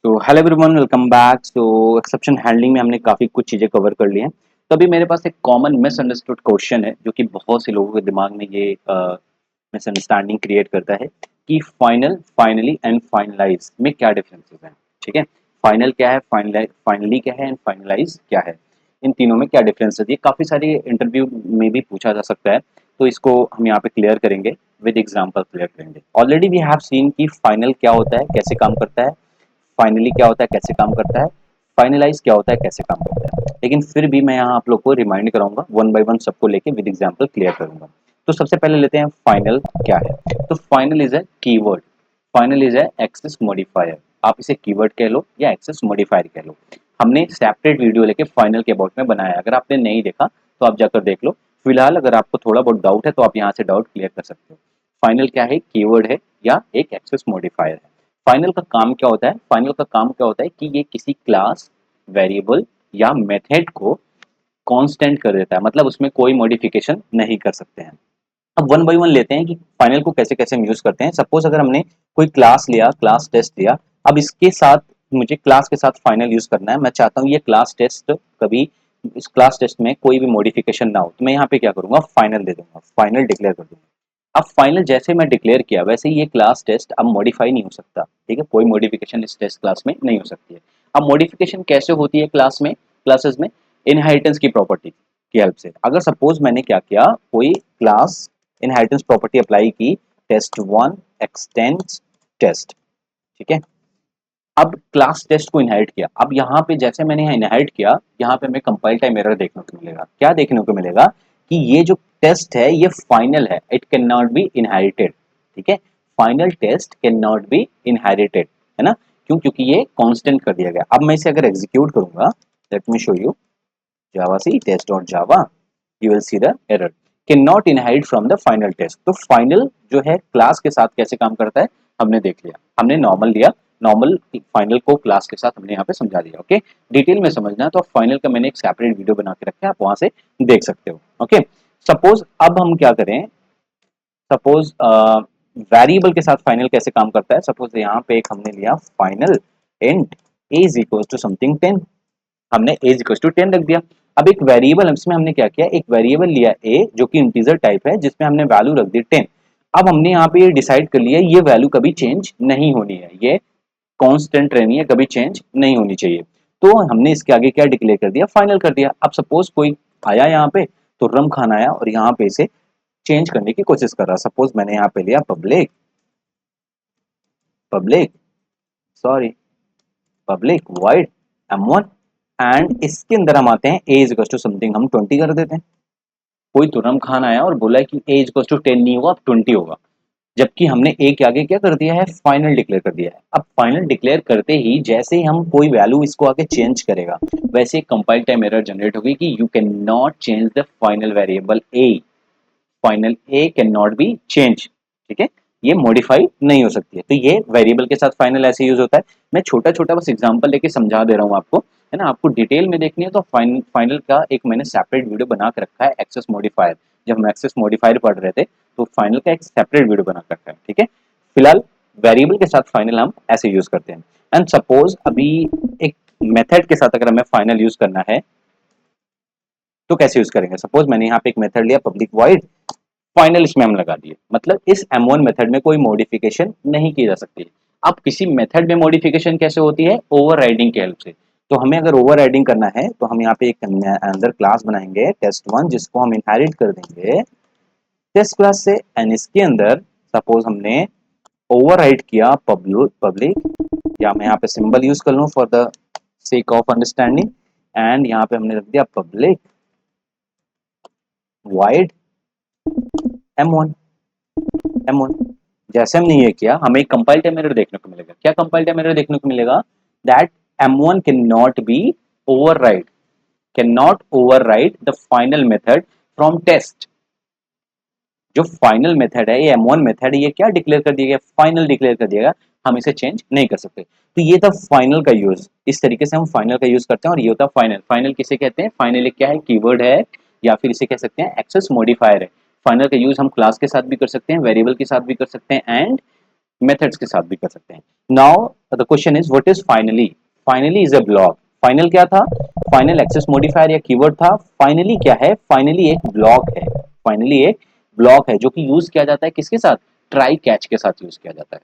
तो hello everyone, welcome back. तो exception handling में हमने काफ़ी कुछ चीज़ें कवर कर ली हैं। तो अभी मेरे पास एक कॉमन मिसअंडरस्टूड क्वेश्चन है जो कि बहुत से लोगों के दिमाग में ये मिसअंडरस्टैंडिंग क्रिएट करता है कि फाइनल, फाइनली एंड फाइनलाइज में क्या डिफरेंसेस हैं। ठीक है, फाइनल क्या है, फाइनली क्या है एंड फाइनलाइज क्या है, इन तीनों में क्या डिफरेंस है। ये काफ़ी सारे इंटरव्यू में भी पूछा जा सकता है, तो इसको हम यहाँ पे क्लियर करेंगे, विद एग्जाम्पल क्लियर करेंगे। ऑलरेडी वी हैव सीन कि फाइनल क्या होता है, कैसे काम करता है, फाइनली क्या होता है, कैसे काम करता है, फाइनलाइज क्या होता है, कैसे काम करता है। लेकिन फिर भी मैं यहाँ आप लोग को रिमाइंड कराऊंगा, वन बाय वन सबको लेके विद एग्जांपल क्लियर करूंगा। तो सबसे पहले लेते हैं फाइनल क्या है। तो final is a keyword, final is an access modifier. आप इसे कीवर्ड कह लो या एक्सेस मॉडिफायर कह लो। हमने सेपरेट वीडियो लेके फाइनल के अबाउट में बनाया है, अगर आपने नहीं देखा तो आप जाकर देख लो। फिलहाल अगर आपको थोड़ा बहुत डाउट है तो आप यहाँ से डाउट क्लियर कर सकते हो। फाइनल क्या है, कीवर्ड है या एक एक्सेस मॉडिफायर है। फाइनल का काम क्या होता है, फाइनल का काम क्या होता है कि ये किसी क्लास, वेरिएबल या मेथड को कांस्टेंट कर देता है, मतलब उसमें कोई मॉडिफिकेशन नहीं कर सकते हैं। अब वन बाय वन लेते हैं कि फाइनल को कैसे कैसे हम यूज करते हैं। सपोज अगर हमने कोई क्लास लिया, क्लास टेस्ट लिया, अब इसके साथ मुझे क्लास के साथ फाइनल यूज करना है। मैं चाहता हूँ ये क्लास टेस्ट कभी, इस क्लास टेस्ट में कोई भी मॉडिफिकेशन ना हो, तो मैं यहाँ पे क्या करूंगा, फाइनल दे दूंगा, फाइनल डिक्लेयर कर दूंगा। अब फाइनल जैसे मैं डिक्लेयर किया वैसे ही ये क्लास टेस्ट अब मॉडिफाई नहीं हो सकता। ठीक है, कोई मॉडिफिकेशन इस टेस्ट क्लास में नहीं हो सकती है। अब मॉडिफिकेशन कैसे होती है क्लास में, क्लासेस में, इनहेरिटेंस की प्रॉपर्टी की हेल्प से। अगर सपोज मैंने क्या किया, कोई क्लास इनहेरिटेंस प्रॉपर्टी अप्लाई की, टेस्ट वन एक्सटेंड्स टेस्ट। ठीक है, अब क्लास टेस्ट को इनहेरिट किया। अब यहाँ पे जैसे मैंने यहाँ इनहेरिट किया, यहाँ पे हमें कंपाइल टाइम एरर देखने को मिलेगा। क्या देखने को मिलेगा कि ये जो टेस्ट है ये फाइनल है, it can not be inherited. ठीक है, final test can not be inherited, है ना। क्यों? क्योंकि ये कांस्टेंट कर दिया गया। अब मैं इसे अगर एग्जीक्यूट करूंगा, let me show you, javac test dot Java, you will see the error, can not inherit from the final test. तो फाइनल जो है क्लास के साथ कैसे काम करता है हमने देख लिया। हमने नॉर्मल लिया, नॉर्मल फाइनल को क्लास के साथ हमने यहाँ पे समझा दिया। ओके, डिटेल में समझना है तो फाइनल का मैंने एक सेपरेट वीडियो बना के रखा है, आप वहां से देख सकते हो। ओके, सपोज अब हम क्या करें, सपोज वेरिएबल के साथ फाइनल कैसे काम करता है। सपोज यहाँ पे एक हमने लिया final int a is equal to something 10, हमने a इक्वल टू 10 रख दिया। अब एक वेरिएबल, इसमें हमने क्या किया, एक वेरिएबल लिया a जो कि इंटीजर टाइप है, जिसमें हमने वैल्यू रख दी 10। अब हमने यहाँ पे ये डिसाइड कर लिया ये वैल्यू कभी चेंज नहीं होनी है, ये कांस्टेंट रहनी है, कभी चेंज नहीं होनी चाहिए। तो हमने इसके आगे क्या डिक्लेयर कर दिया, फाइनल कर दिया। अब सपोज कोई आया यहाँ पे, तो रम खान आया और यहाँ पे इसे चेंज करने की कोशिश कर रहा। सपोज मैंने यहाँ पे लिया public, public sorry public void m1, and इसके अंदर हम आते हैं a is equal to something, हम 20 कर देते हैं। कोई तुरम खान आया और बोला है कि a इज इक्वल टू 10 नहीं होगा, अब 20 होगा, जबकि हमने a के आगे क्या कर दिया है, फाइनल डिक्लेयर कर दिया है। अब फाइनल डिक्लेयर करते ही जैसे ही हम कोई वैल्यू इसको आगे चेंज करेगा, वैसे कंपाइल टाइम एरर जनरेट होगी कि you can not change the final variable a, final A can not B change. ठीक है, ये मॉडिफाई नहीं हो सकती है। तो ये वेरिएबल के साथ फाइनल ऐसे यूज होता है। मैं छोटा छोटा बस एग्जांपल लेके समझा दे रहा हूँ आपको, है ना। आपको डिटेल में देखनी है तो फाइनल का एक मैंने सेपरेट वीडियो बना के रखा है, एक्सेस मॉडिफायर। जब हम एक्सेस मॉडिफायर पढ़ रहे थे तो फाइनल का एक सेपरेट वीडियो बना के रखा है। ठीक है, फिलहाल वेरिएबल के साथ फाइनल हम ऐसे यूज करते हैं। एंड सपोज अभी एक मेथड के साथ अगर हमें फाइनल यूज करना है तो कैसे यूज करेंगे। सपोज मैंने यहाँ पे एक मेथड लिया पब्लिक वॉइड, फाइनल इसमें हम लगा दिए, मतलब इस M1 मेथड में कोई मॉडिफिकेशन नहीं की जा सकती। अब किसी मेथड में मॉडिफिकेशन कैसे होती है, ओवरराइडिंग की हेल्प से। तो हमें अगर ओवरराइडिंग करना है तो हम यहाँ पे एक अंदर क्लास बनाएंगे टेस्ट1, जिसको हम इनहेरिट कर देंगे टेस्ट क्लास से। एंड इसके अंदर सपोज हमने ओवरराइड किया पब्लिक, या मैं यहाँ पे सिंबल यूज कर लूँ for the sake of understanding, and यहाँ पे हमने रख दिया पब्लिक वाइड M1, M1। जैसे हमने ये किया हमें एक कंपाइल टाइम एरर देखने को मिलेगा। क्या कंपाइल टाइम एरर देखने को मिलेगा, that M1 can not be override, can not override the final method from test. जो फाइनल मेथड है, ये M1 मेथड है, ये क्या डिक्लेयर कर दिया गया, फाइनल डिक्लेयर कर दिया, हम इसे चेंज नहीं कर सकते। तो ये था फाइनल का यूज, इस तरीके से हम फाइनल का यूज करते हैं। और ये होता फाइनल। फाइनल किसे कहते हैं, फाइनल क्या है, कीवर्ड है, या फिर इसे कह सकते हैं एक्सेस मॉडिफायर है। फाइनल का यूज हम क्लास के साथ भी कर सकते हैं, वेरिएबल के साथ भी कर सकते हैं, एंड मेथड्स के साथ भी कर सकते हैं। Now the question is what is finally. Finally is a block. Final क्या था? फाइनल एक्सेस मॉडिफायर या कीवर्ड था। फाइनली क्या है? फाइनली एक ब्लॉक है। फाइनली एक ब्लॉक है जो कि यूज किया जाता है किसके साथ? ट्राई कैच के साथ यूज किया जाता है।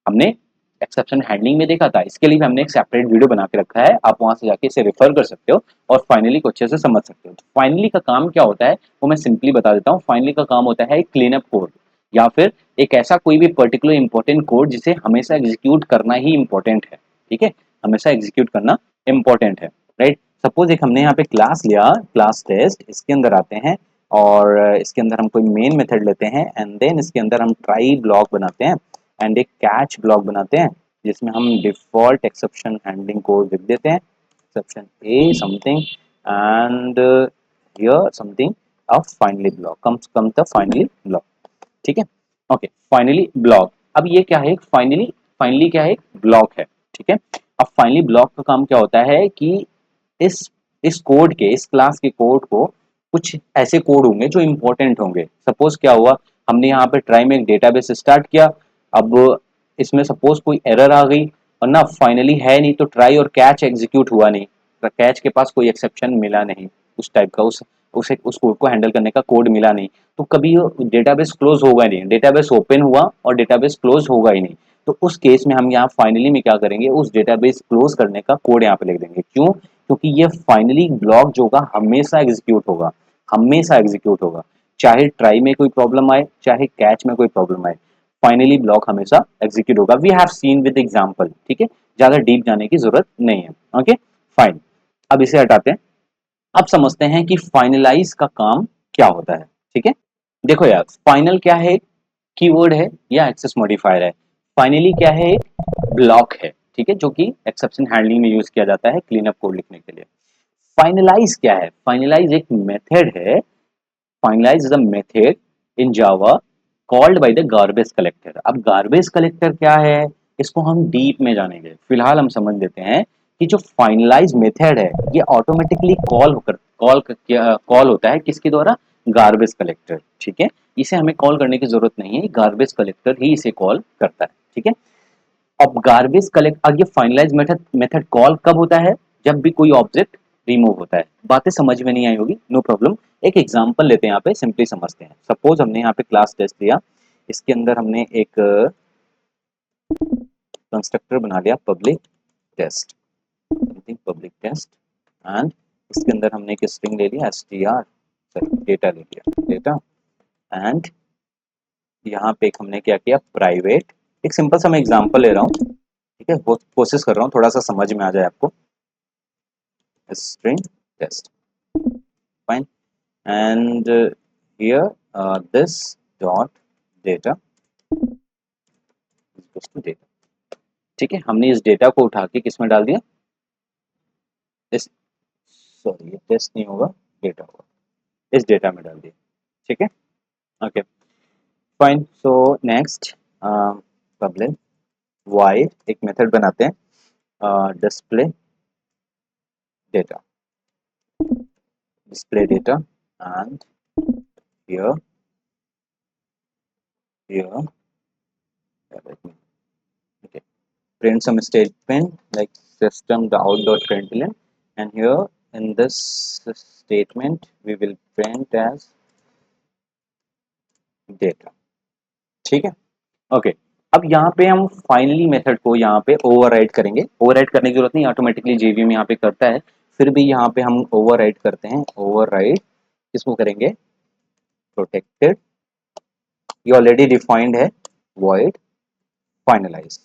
हमने एक्सेप्शन हैंडलिंग में देखा था, इसके लिए भी हमने एक सेपरेट वीडियो बना के रखा है, आप वहां से जाके इसे रेफर कर सकते हो और फाइनली को अच्छे से समझ सकते हो। फाइनली का काम क्या होता है वो मैं सिंपली बता देता हूँ। फाइनली का काम होता है एक क्लीन अप कोड या फिर एक ऐसा कोई भी पर्टिकुलर इंपॉर्टेंट कोड जिसे हमेशा एग्जीक्यूट करना ही इंपॉर्टेंट है। ठीक है, हमेशा एग्जीक्यूट करना इंपॉर्टेंट है, राइट। सपोज एक हमने यहाँ पे क्लास लिया, क्लास टेस्ट, इसके अंदर आते हैं और इसके अंदर हम कोई मेन मेथड लेते हैं एंड देन इसके अंदर हम ट्राई ब्लॉक बनाते हैं एंड एक कैच ब्लॉक बनाते हैं जिसमें हम डिफॉल्ट एक्सेप्शन हैंडलिंग कोड लिख देते हैं, exception A something and here something of finally block come the finally block. ठीक है, ओके, फाइनली ब्लॉक। अब ये क्या है? फाइनली, फाइनली क्या है? एक ब्लॉक है। ठीक है, अब फाइनली ब्लॉक का काम क्या होता है कि इस इस कोड के, इस क्लास के कोड को कुछ ऐसे कोड होंगे जो इंपॉर्टेंट होंगे। सपोज क्या हुआ, हमने यहाँ पे ट्राई में एक डेटाबेस स्टार्ट किया, अब इसमें सपोज कोई एरर आ गई और ना फाइनली है नहीं, तो ट्राई और कैच एग्जीक्यूट हुआ नहीं, तो कैच के पास कोई एक्सेप्शन मिला नहीं, उस टाइप का उस कोड को हैंडल करने का कोड मिला नहीं, तो कभी डेटाबेस क्लोज होगा नहीं, डेटाबेस ओपन हुआ और डेटाबेस क्लोज होगा ही नहीं। तो उस केस में हम यहाँ फाइनली में क्या करेंगे, उस डेटाबेस क्लोज करने का कोड यहाँ पे लिख देंगे। क्यों? क्योंकि ये फाइनली ब्लॉक जो होगा हमेशा एग्जीक्यूट होगा, हमेशा एग्जीक्यूट होगा, चाहे ट्राई में कोई प्रॉब्लम आए चाहे कैच में कोई प्रॉब्लम आए, फाइनली ब्लॉक हमेशा एग्जीक्यूट होगा। We have seen with example. ठीक है, ज्यादा डीप जाने की जरूरत नहीं है। ओके फाइन, अब इसे हटाते हैं। अब समझते हैं कि फाइनलाइज का काम क्या होता है। ठीक है, देखो यार, फाइनल क्या है? कीवर्ड है या एक्सेस मॉडिफायर है। फाइनली क्या है? एक ब्लॉक है। ठीक है, जो कि एक्सेप्शन हैंडलिंग में यूज किया जाता है क्लीन अप कोड लिखने के लिए। फाइनलाइज क्या है? फाइनलाइज एक मेथड है। Finalize is a method in Java called by the garbage collector. अब गार्बेज कलेक्टर क्या है, इसको हम डीप में जानेंगे। फिलहाल हम समझ लेते हैं कि जो फाइनलाइज मेथड है ये ऑटोमेटिकली कॉल होता है किसके द्वारा? Garbage collector. ठीक है, इसे हमें कॉल करने की जरूरत नहीं है, गार्बेज कलेक्टर ही इसे कॉल करता है। ठीक है, अब गार्बेज कलेक्ट, अब ये फाइनलाइज मेथड मेथड कॉल कब होता है? जब भी कोई ऑब्जेक्ट रिमूव होता है। बातें समझ में नहीं आई होगी, नो प्रॉब्लम। एक एग्जांपल लेते हैं, यहाँ पे सिंपली समझते हैं। सपोज हमने यहाँ पे क्लास टेस्ट लिया, इसके अंदर हमने एक कंस्ट्रक्टर बना लिया public test, something public test, and इसके अंदर हमने एक स्ट्रिंग ले लिया str, सॉरी डेटा ले लिया डेटा, एंड यहाँ पे एक हमने क्या किया प्राइवेट। एक सिंपल सा मैं एग्जांपल ले रहा हूँ, ठीक है, बहुत कोशिश कर रहा हूँ थोड़ा सा समझ में आ जाए आपको। string test, fine, and here this dot data is equals to data। ठीक है, हमने इस डेटा को उठा के किस में डाल दिया? इस, सॉरी ये टेस्ट नहीं होगा, डेटा होगा, इस डेटा में डाल दिया। ठीक है, okay fine. So next public wide एक मेथड बनाते हैं display data, display data, and here here okay, print some statement like system the out dot println, and here in this statement we will print as data। ठीक है, okay. अब यहाँ पे हम finally method को यहाँ पे ओवरराइड करेंगे। ओवरराइड करने की जरूरत नहीं, ऑटोमेटिकली जेवीएम यहाँ पे करता है, फिर भी यहाँ पे हम ओवरराइड करते हैं। ओवरराइड किसको करेंगे? प्रोटेक्टेड, ये ऑलरेडी डिफाइंड है, void फाइनलाइज।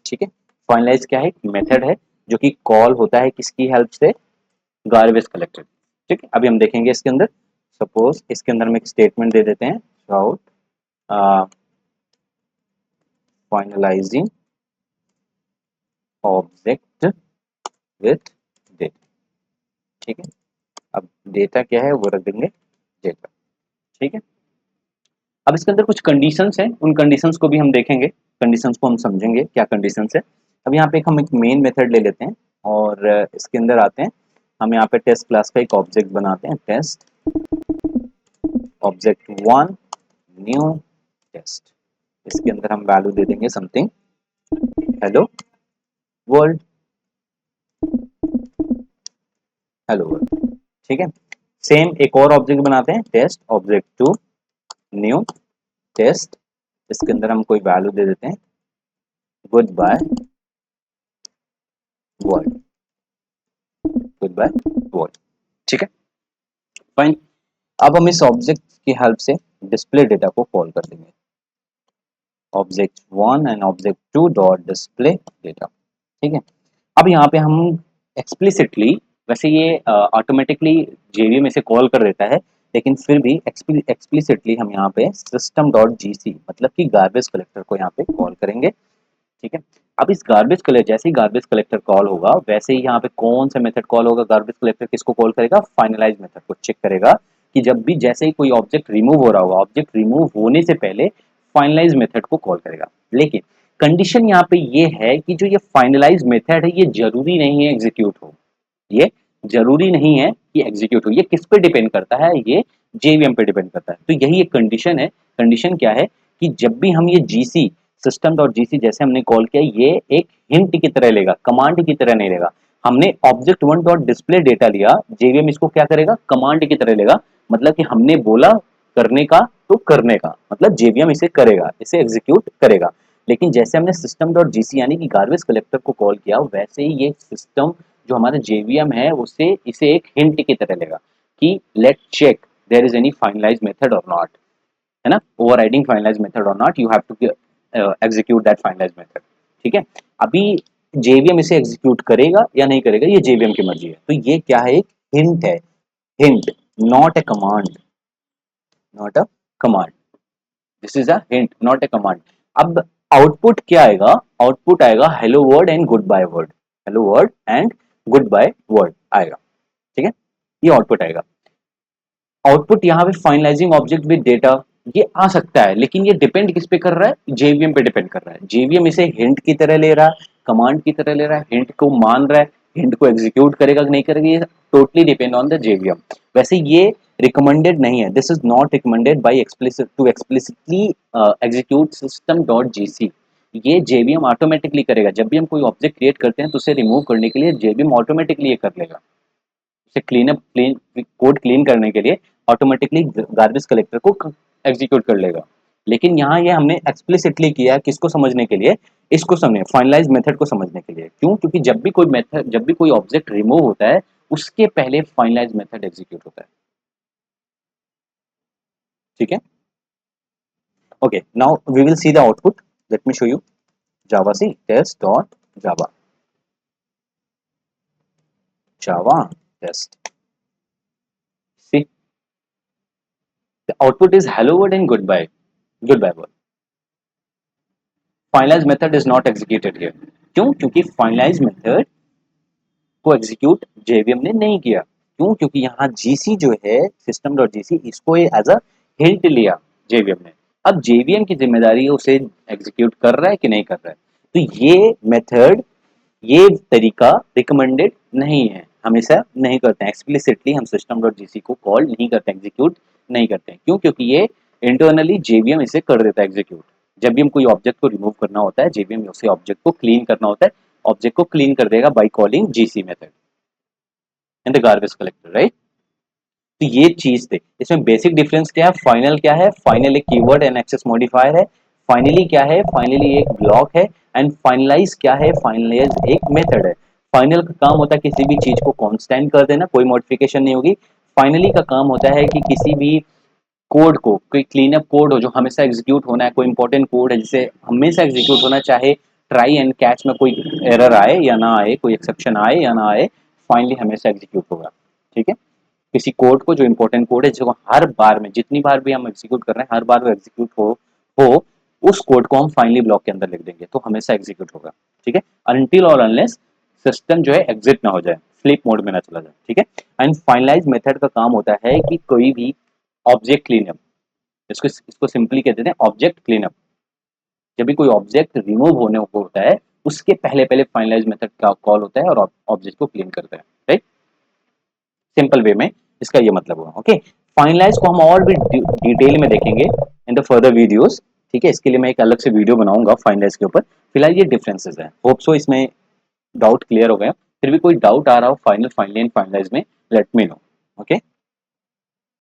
ठीक है, फाइनलाइज क्या है? मेथड है जो कि कॉल होता है किसकी हेल्प से? Garbage collector. ठीक है, अभी हम देखेंगे इसके अंदर। सपोज इसके अंदर हम एक स्टेटमेंट दे देते हैं out finalizing object with data. ठीक है, अब डेटा क्या है वो रख देंगे डेटा। ठीक है, अब इसके अंदर कुछ कंडीशंस हैं, उन कंडीशंस को भी हम देखेंगे, कंडीशंस को हम समझेंगे क्या कंडीशंस है। अब यहाँ पे हम एक मेन मेथड ले लेते हैं और इसके अंदर आते हैं। हम यहाँ पे टेस्ट क्लास का एक ऑब्जेक्ट बनाते हैं, test object one new test. इसके अंदर हम वैल्यू दे देंगे something hello world, hello world, ठीक है। सेम एक और ऑब्जेक्ट बनाते हैं, test object two, new test, इसके अंदर हम कोई वैल्यू दे देते हैं goodbye world, goodbye world, ठीक है फाइन। अब हम इस ऑब्जेक्ट की हेल्प से डिस्प्ले डेटा को कॉल कर देंगे, object one and object to dot display data, ठीक है। अब यहाँ पे हम एक्सप्लिसिटली, वैसे ये ऑटोमेटिकली जेवीएम इसे कॉल कर देता है, लेकिन फिर भी एक्सप्लिसिटली हम यहाँ पे सिस्टम डॉट जीसी मतलब कि गार्बेज कलेक्टर को यहाँ पे कॉल करेंगे, ठीक है। अब इस गार्बेज कलेक्टर, जैसे ही गार्बेज कलेक्टर कॉल होगा वैसे ही यहाँ पे कौन सा मेथड कॉल होगा, गार्बेज कलेक्टर किसको कॉल करेगा, फाइनलाइज मेथड को चेक करेगा कि जब भी जैसे ही कोई ऑब्जेक्ट रिमूव हो रहा होगा, ऑब्जेक्ट रिमूव होने से पहले फाइनलाइज मेथड को कॉल करेगा। लेकिन कंडीशन यहाँ पे ये है कि जो ये फाइनलाइज मेथड है ये जरूरी नहीं है एग्जीक्यूट हो, ये जरूरी नहीं है कि एग्जीक्यूट हो, ये किस पे डिपेंड करता है, ये जेवीएम पे डिपेंड करता है। तो यही एक कंडीशन है। कंडीशन क्या है कि जब भी हम ये जीसी सिस्टम डॉट जीसी जैसे हमने कॉल किया, ये एक हिंट की तरह लेगा, कमांड की तरह नहीं लेगा। हमने object one dot display data लिया, जेवीएम इसको क्या करेगा, कमांड की तरह लेगा, मतलब कि हमने बोला करने का तो करने का, मतलब जेवीएम इसे करेगा, इसे एग्जीक्यूट करेगा। लेकिन जैसे हमने सिस्टम डॉट जीसी यानी कि गार्बेज कलेक्टर को कॉल किया, वैसे ही ये सिस्टम जो हमारा जेवीएम है उसे इसे एक हिंट की तरह लेगा कि let check there is any finalize method और नॉट, है ना, ओवरराइडिंग फाइनलाइज मेथड और not, you have to execute that finalize method, ठीक है। अभी जेवीएम इसे एग्जीक्यूट करेगा या नहीं करेगा ये जेवीएम की मर्जी है। तो ये क्या है, एक हिंट है, hint, not a command, not a command, this is a hint not a command. अब आउटपुट क्या आएगा, आउटपुट आएगा hello word and goodbye word, hello word and goodbye word आएगा, ठीक है, ये आउटपुट आएगा। आउटपुट यहाँ पे फाइनलाइजिंग ऑब्जेक्ट विद डेटा, ये आ सकता है, लेकिन ये डिपेंड किस पे कर रहा है, जेवीएम पे डिपेंड कर रहा है। जेवीएम इसे हिंट की तरह ले रहा है, कमांड की तरह ले रहा है, हिंट को मान रहा है, हिंट को एग्जीक्यूट करेगा कि नहीं करेगा, ये totally depend on the JVM. वैसे ये रिकमेंडेड नहीं है, this is not recommended by explicit to explicitly execute system dot GC. ये जेवीएम ऑटोमेटिकली करेगा, जब भी हम कोई ऑब्जेक्ट क्रिएट करते हैं तो उसे रिमूव करने के लिए जेवीएम ऑटोमेटिकली ये कर लेगा, उसे क्लीन कोड क्लीन करने के लिए ऑटोमेटिकली गार्बेज कलेक्टर को एग्जीक्यूट कर लेगा। लेकिन यहाँ ये हमने एक्सप्लिसिटली किया है, किसको समझने के लिए, इसको समझने, फाइनलाइज मेथड को समझने के लिए। क्यों, क्योंकि जब भी कोई मेथड, जब भी कोई ऑब्जेक्ट रिमूव होता है उसके पहले फाइनलाइज मेथड एग्जीक्यूट होता है, ठीक है। Okay, now we will see the output, let me show you javac test dot Java, Java test, see the output is hello word and goodbye word. Finalize method is not executed here, क्यों, क्योंकि finalize method को execute JVM ने नहीं किया। क्यों, क्योंकि यहाँ GC जो है सिस्टम डॉट जीसी, इसको एज अ हिंट लिया जेवीएम ने। अब जेवीएम की जिम्मेदारी है उसे एग्जीक्यूट कर रहा है कि नहीं कर रहा है। तो ये मेथड, ये तरीका रिकमेंडेड नहीं है, हमेशा नहीं करते हैं, एक्सप्लिसिटली हम सिस्टम डॉट जीसी को कॉल नहीं करते, एग्जीक्यूट नहीं करते हैं। क्यों, क्योंकि ये इंटरनली जेवीएम इसे कर देता है एग्जीक्यूट। जब भी हम कोई ऑब्जेक्ट को रिमूव करना होता है, जेवीएम उसे ऑब्जेक्ट को क्लीन करना होता है, ऑब्जेक्ट को क्लीन कर देगा by calling GC method in the garbage collector, right. तो ये चीज थे, इसमें बेसिक डिफरेंस क्या है, फाइनल क्या है, फाइनल एक कीवर्ड एंड एक्सेस मॉडिफायर है, फाइनली क्या है, फाइनली एक ब्लॉक है, एंड फाइनलाइज क्या है, फाइनलाइज एक मेथड है। फाइनल का काम होता है किसी भी चीज को कांस्टेंट कर देना, कोई मॉडिफिकेशन नहीं होगी। फाइनली का काम होता है कि किसी भी कोड को, कोई क्लीन अप कोड हो जो हमेशा एग्जीक्यूट होना है, कोई इंपॉर्टेंट कोड है जिसे हमेशा एग्जीक्यूट होना, चाहे ट्राई एंड कैच में कोई एरर आए या ना आए, कोई एक्सेप्शन आए या ना आए, फाइनली हमेशा एग्जीक्यूट होगा, ठीक है। किसी कोड को, जो इंपॉर्टेंट कोड है जिसको हर बार में, जितनी बार भी हम एग्जीक्यूट कर रहे हैं, हर बार वो एग्जीक्यूट हो उस कोड को हम फाइनली ब्लॉक के अंदर लिख देंगे तो हमेशा एग्जीक्यूट होगा, ठीक है, अनटिल और अनलेस सिस्टम जो है एग्जिट ना हो जाए, स्लीप मोड में ना चला जाए, ठीक है। एंड फाइनलाइज मेथड का काम होता है कि कोई भी ऑब्जेक्ट क्लीनअप, इसको इसको सिंपली कहते हैं ऑब्जेक्ट क्लीनअप। जब भी कोई ऑब्जेक्ट रिमूव होने को होता है उसके पहले पहले फाइनलाइज मेथड का कॉल होता है और ऑब्जेक्ट को क्लीन करता है, राइट। सिंपल वे में इसका ये मतलब हुआ, ओके। फाइनलाइज को हम और भी डिटेल में देखेंगे इन द फर्दर वीडियोस। ठीक है, इसके लिए मैं एक अलग से वीडियो बनाऊंगा फाइनलाइज के ऊपर। फिलहाल ये डिफरेंसेस है, होप सो इसमें डाउट क्लियर हो गया। फिर भी कोई डाउट आ रहा हो फाइनल फाइनली एंड फाइनलाइज में, लेट मी नो।